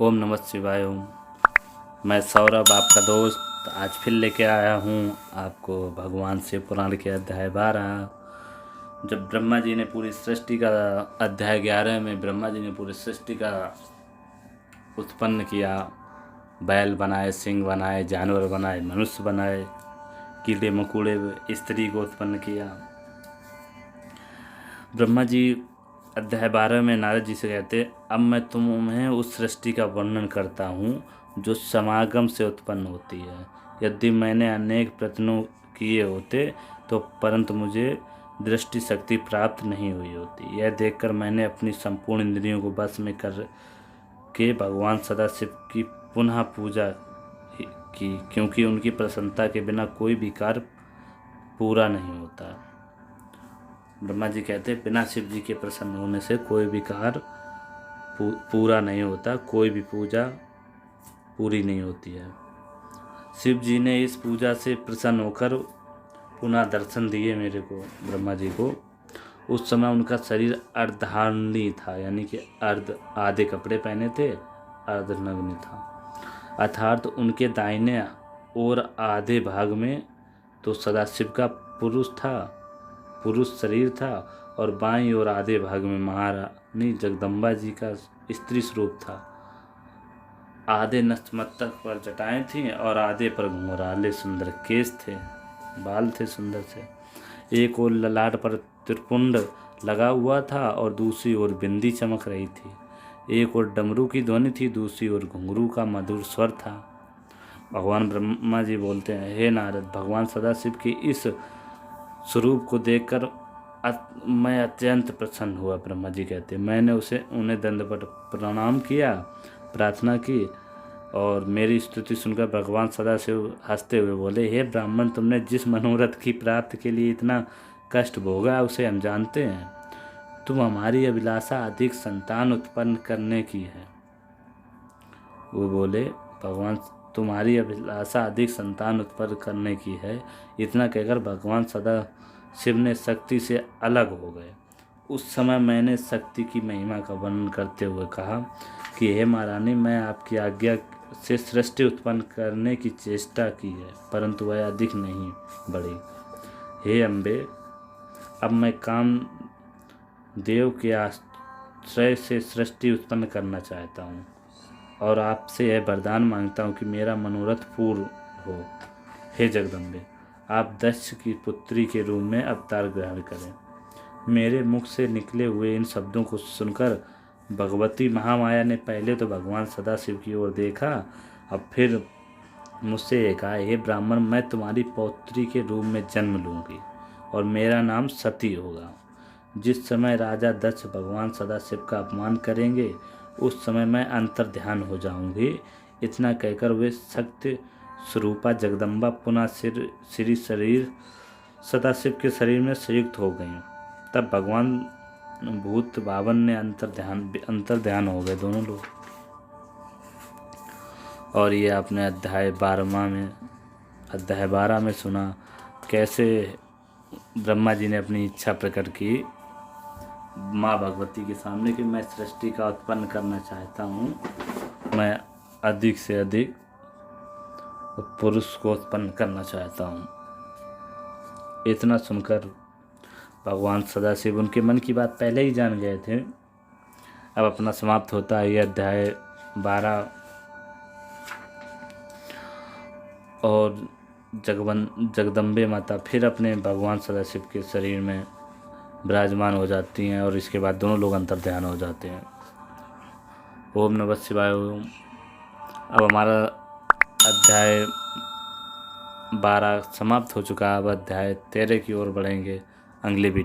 ओम नमः शिवाय ओम। मैं सौरभ आपका दोस्त आज फिर लेके आया हूँ आपको भगवान शिव पुराण के अध्याय 12। जब ब्रह्मा जी ने पूरी सृष्टि का अध्याय 11 में ब्रह्मा जी ने पूरी सृष्टि का उत्पन्न किया। बैल बनाए, सिंह बनाए, जानवर बनाए, मनुष्य बनाए, कीड़े मकोड़े, स्त्री को उत्पन्न किया। ब्रह्मा जी अध्याय 12 में नारद जी से कहते, अब मैं तुम्हें उस सृष्टि का वर्णन करता हूँ जो समागम से उत्पन्न होती है। यदि मैंने अनेक प्रयत्नों किए होते तो परंतु मुझे दृष्टि शक्ति प्राप्त नहीं हुई होती। यह देखकर मैंने अपनी संपूर्ण इंद्रियों को बस में कर के भगवान सदाशिव की पुनः पूजा की, क्योंकि उनकी प्रसन्नता के बिना कोई भी कार्य पूरा नहीं होता। ब्रह्मा जी कहते बिना शिव जी के प्रसन्न होने से कोई भी कार्य पूरा नहीं होता, कोई भी पूजा पूरी नहीं होती है। शिव जी ने इस पूजा से प्रसन्न होकर पुनः दर्शन दिए मेरे को, ब्रह्मा जी को। उस समय उनका शरीर अर्धांगी था, यानी कि आधे कपड़े पहने थे, अर्धनग्न था। अर्थात उनके दाहिने और आधे भाग में तो सदाशिव का पुरुष शरीर था और बाईं और आधे भाग में महारानी जगदम्बा जी का स्त्री स्वरूप था। आधे नतमस्तक पर जटाएं थीं और आधे पर घुंघराले सुंदर केश थे, बाल थे सुंदर से। एक ओर ललाट पर त्रिपुंड लगा हुआ था और दूसरी ओर बिंदी चमक रही थी। एक ओर डमरू की ध्वनि थी, दूसरी ओर घुंघरू का मधुर स्वर था। भगवान ब्रह्मा जी बोलते हैं, हे नारद, भगवान सदाशिव के इस स्वरूप को देखकर मैं अत्यंत प्रसन्न हुआ। ब्रह्मा जी कहते, मैंने उन्हें दंडवत प्रणाम किया, प्रार्थना की और मेरी स्तुति सुनकर भगवान सदाशिव हंसते हुए बोले, हे ब्राह्मण, तुमने जिस मनोरथ की प्राप्ति के लिए इतना कष्ट भोगा उसे हम जानते हैं। तुम हमारी अभिलाषा अधिक संतान उत्पन्न करने की है। वो बोले, भगवान तुम्हारी अभिलाषा अधिक संतान उत्पन्न करने की है। इतना कहकर भगवान सदाशिव ने शक्ति से अलग हो गए। उस समय मैंने शक्ति की महिमा का वर्णन करते हुए कहा कि हे महारानी, मैं आपकी आज्ञा से सृष्टि उत्पन्न करने की चेष्टा की है, परंतु वह अधिक नहीं बढ़ी। हे अम्बे, अब मैं कामदेव के आश्रय से सृष्टि उत्पन्न करना चाहता हूँ और आपसे यह वरदान मांगता हूँ कि मेरा मनोरथ पूर्ण हो। हे जगदम्बे, आप दक्ष की पुत्री के रूप में अवतार ग्रहण करें। मेरे मुख से निकले हुए इन शब्दों को सुनकर भगवती महामाया ने पहले तो भगवान सदाशिव की ओर देखा, अब फिर मुझसे ये कहा, हे ब्राह्मण, मैं तुम्हारी पौत्री के रूप में जन्म लूँगी और मेरा नाम सती होगा। जिस समय राजा दक्ष भगवान सदाशिव का अपमान करेंगे उस समय मैं अंतर ध्यान हो जाऊंगी। इतना कहकर वे शक्ति स्वरूपा जगदम्बा पुनः शरीर सदाशिव के शरीर में संयुक्त हो गईं। तब भगवान भूत बावन ने अंतर ध्यान हो गए दोनों लोग। और ये आपने अध्याय 12 में सुना कैसे ब्रह्मा जी ने अपनी इच्छा प्रकट की माँ भगवती के सामने कि मैं सृष्टि का उत्पन्न करना चाहता हूँ, मैं अधिक से अधिक पुरुष को उत्पन्न करना चाहता हूँ। इतना सुनकर भगवान सदाशिव उनके मन की बात पहले ही जान गए थे। अब अपना समाप्त होता है ये अध्याय 12 और जगदम्बे माता फिर अपने भगवान सदाशिव के शरीर में विराजमान हो जाती हैं और इसके बाद दोनों लोग अंतर ध्यान हो जाते हैं। ओम नमः शिवाय ओम। अब हमारा अध्याय 12 समाप्त हो चुका है। अब अध्याय 13 की ओर बढ़ेंगे अगले वीडियो।